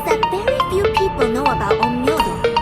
that very few people know about Omnyodo.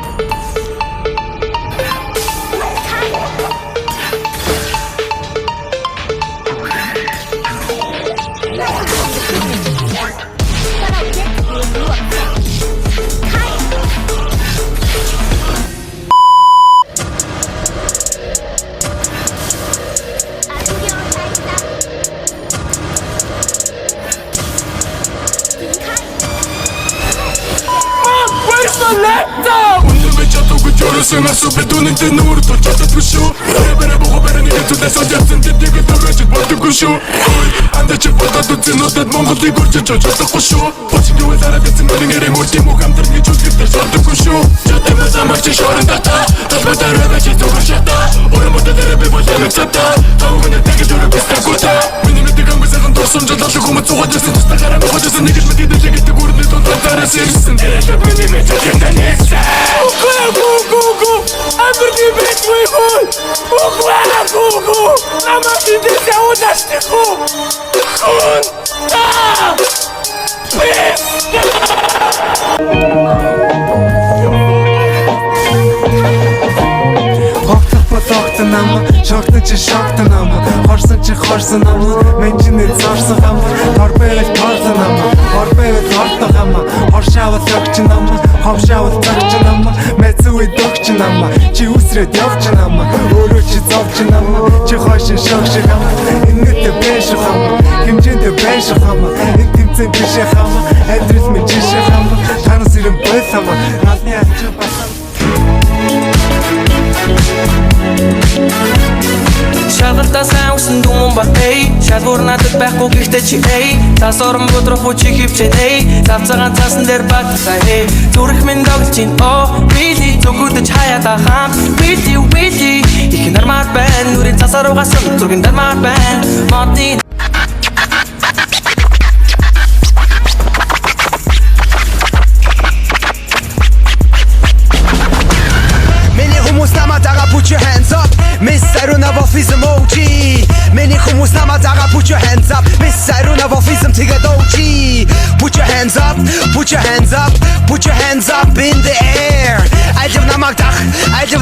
Nasıl bedoninde nur Toçata kuşu Bere boğu bere nige tude socaksın Dediği torrecik batı kuşu Anda çıkmada tutsun odat Mongol'da görce çocuğda kuşu Poçin güve zara desin Ölün eri murti mukamdır Ni çocukta şartı kuşu Çöteme zamançı şorun tata Taşmata röbeçi tukuşata Oramuda derebi başlanık sapta Tavuğuna teki duru piste kuta Benim ettiğim bir sakın dostum Cadallı kumu tuğacaksın Usta karanı hocasın Nikiş mi gidince gitti gurunu Tontan tarasırsın Derece benim ettiğimden neyse Аберди бе твой хуй! Ухвала гугу! Ама ти де се удаште ху! Хун! Да! Пис! Хоктох болгосон ама, шогтон чи шогтон ама, хорсон ама, мен чиний зорсон ама, хор байвал тоорсон ама, хор байвал хортох ама, хоршаавал өгчин ама, ховшаавал зогчин ама, мэцүү дөгчин ама, чи үсрээд явчин ама, өөрөө чи зовчин ама, чи хойшин шогших ама, энэтэй бэших ама, хэмжээндээ бэших ама, энэ тэмцээн бишэх ама, амьдрал минь жишэх ама, танаас ирэн бойс ама, алны ачаа басан. Шалгалтаа сайн үсэн дүмэн ба эй Шалгуур надад байхгүй гэхдээ чи эй Цаас орон бодрох үчи хөвчэн эй Завцагаан цаасан дээр багтаа эй Зүрх минь тоглож ин оо really Зүгүүдэж хаяада хам really really Их нармаар байна Нүрийн цасаар угаасан зүргэн дармаар байна Модны Put your hands up, Miss Aruna Wolfism OG. Many humus namadaga, put your hands up, Miss Aruna Wolfism Tigad OG. Put your hands up, put your hands up, put your hands up in the air. I live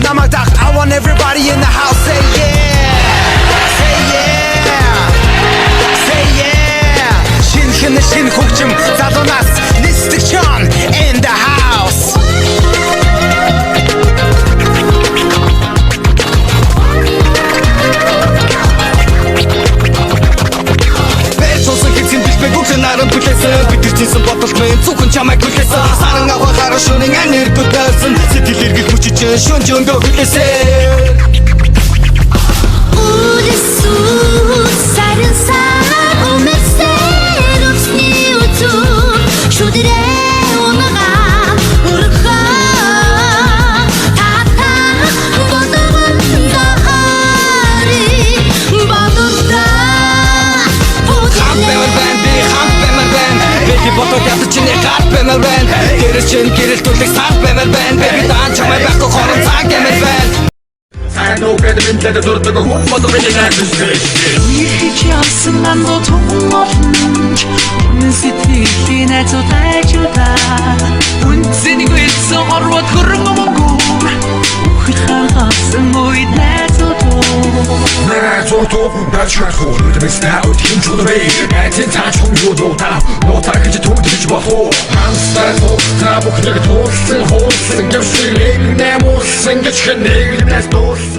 Namagdach, I want everybody in the house say yeah, say yeah, say yeah. Shin hukchum, Zadonas, Nistikchan in the house. Наран бүлээсэн бидэрчсэн бодолт минь зөвхөн чамайг хүлээсэн Саран аваа гараа шөнийн анир бүдээсэн Сэтгэл эргэх хүчиж шөн жөндөө хүлээсэн Улисус сарин сар умэсэр усни уту Шудрээ унага урха Тата бодогон дахари Бодогда Ботод ятар чиний гад бэмэр байна Гэрэл чин гэрэл түлэг сад бэмэр байна Бэби даан чамай байхгүй хорон цаг гэмэр байна Сайн үгээд минлээд дурдаг хүн бодо миний найдвартай Ирхич явсан андуу тун олонч Үнэн сэтгэлийн найзууд айжудаа Үнцэнийг үлсэн орвот хөрөн омонгүүр Үхэл хагасан үед найзууд Нэрэ зотоо дачмас хөрөд мэснаа өтгөн чудвэ Эцэн цаач хүн юудаа нотаа гэж төгдөж болохоо Хамстаа та бүхнийг туулсан хуулсан гэвшилэг нэмүүлсэн гэж хэнэг нэс дуус